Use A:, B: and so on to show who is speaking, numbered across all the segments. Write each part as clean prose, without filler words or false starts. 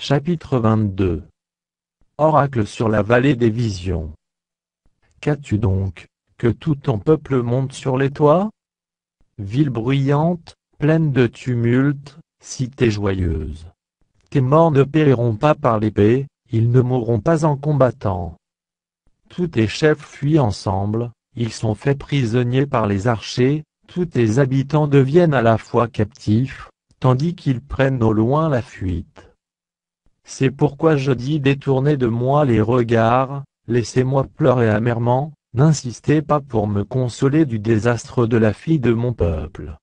A: Chapitre 22. Oracle sur la vallée des visions. Qu'as-tu donc, que tout ton peuple monte sur les toits? Ville bruyante, pleine de tumulte, cité joyeuse. Tes morts ne périront pas par l'épée, ils ne mourront pas en combattant. Tous tes chefs fuient ensemble, ils sont faits prisonniers par les archers, tous tes habitants deviennent à la fois captifs, tandis qu'ils prennent au loin la fuite. C'est pourquoi je dis détournez de moi les regards, laissez-moi pleurer amèrement, n'insistez pas pour me consoler du désastre de la fille de mon peuple.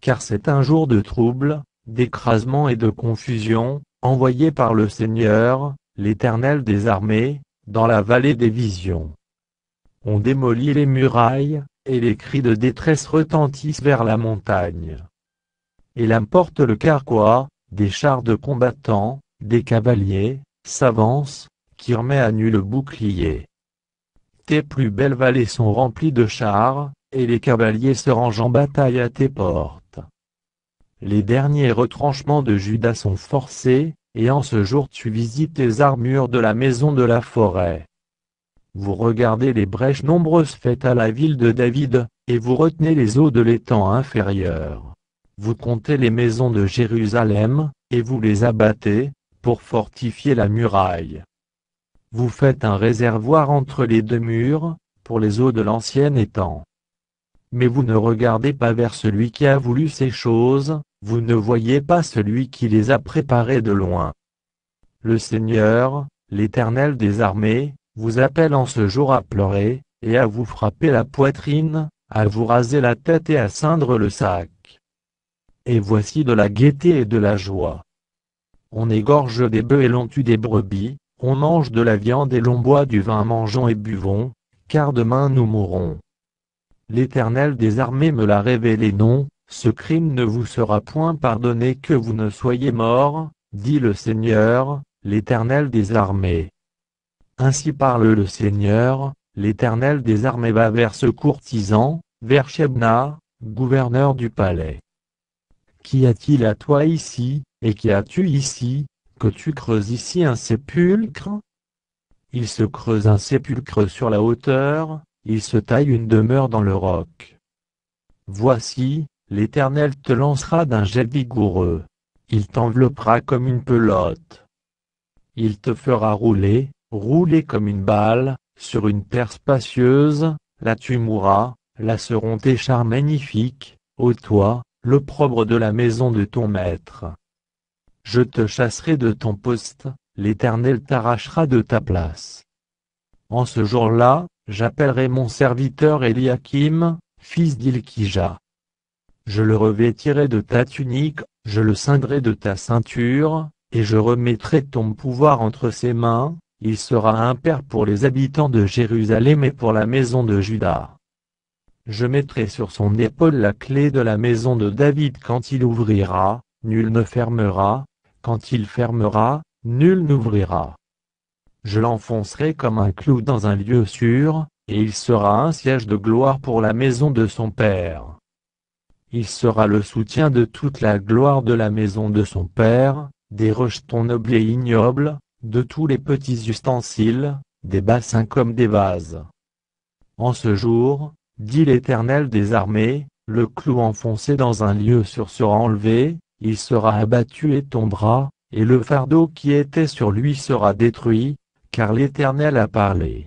A: Car c'est un jour de trouble, d'écrasement et de confusion, envoyé par le Seigneur, l'Éternel des armées, dans la vallée des visions. On démolit les murailles, et les cris de détresse retentissent vers la montagne. Et l'importe le carquois, des chars de combattants, des cavaliers, s'avancent, qui remet à nu le bouclier. Tes plus belles vallées sont remplies de chars, et les cavaliers se rangent en bataille à tes portes. Les derniers retranchements de Juda sont forcés, et en ce jour tu visites les armures de la maison de la forêt. Vous regardez les brèches nombreuses faites à la ville de David, et vous retenez les eaux de l'étang inférieur. Vous comptez les maisons de Jérusalem, et vous les abattez, pour fortifier la muraille. Vous faites un réservoir entre les deux murs, pour les eaux de l'ancien étang. Mais vous ne regardez pas vers celui qui a voulu ces choses, vous ne voyez pas celui qui les a préparées de loin. Le Seigneur, l'Éternel des armées, vous appelle en ce jour à pleurer, et à vous frapper la poitrine, à vous raser la tête et à ceindre le sac. Et voici de la gaieté et de la joie. On égorge des bœufs et l'on tue des brebis, on mange de la viande et l'on boit du vin, mangeons et buvons, car demain nous mourrons. L'Éternel des armées me l'a révélé, non, ce crime ne vous sera point pardonné que vous ne soyez morts, dit le Seigneur, l'Éternel des armées. Ainsi parle le Seigneur, l'Éternel des armées va vers ce courtisan, vers Shebna, gouverneur du palais. Qu'y a-t-il à toi ici, et qu'y as-tu ici, que tu creuses ici un sépulcre? Il se creuse un sépulcre sur la hauteur, il se taille une demeure dans le roc. Voici, l'Éternel te lancera d'un jet vigoureux. Il t'enveloppera comme une pelote. Il te fera rouler, rouler comme une balle, sur une terre spacieuse, là tu mourras, là seront tes chars magnifiques, ô toi, l'opprobre de la maison de ton maître. Je te chasserai de ton poste, l'Éternel t'arrachera de ta place. En ce jour-là, j'appellerai mon serviteur Eliakim, fils d'Ilkija. Je le revêtirai de ta tunique, je le ceindrai de ta ceinture, et je remettrai ton pouvoir entre ses mains, il sera un père pour les habitants de Jérusalem et pour la maison de Juda. Je mettrai sur son épaule la clé de la maison de David. Quand il ouvrira, nul ne fermera, quand il fermera, nul n'ouvrira. Je l'enfoncerai comme un clou dans un lieu sûr, et il sera un siège de gloire pour la maison de son père. Il sera le soutien de toute la gloire de la maison de son père, des rejetons nobles et ignobles, de tous les petits ustensiles, des bassins comme des vases. En ce jour, dit l'Éternel des armées, le clou enfoncé dans un lieu sûr sera enlevé, il sera abattu et tombera, et le fardeau qui était sur lui sera détruit, car l'Éternel a parlé.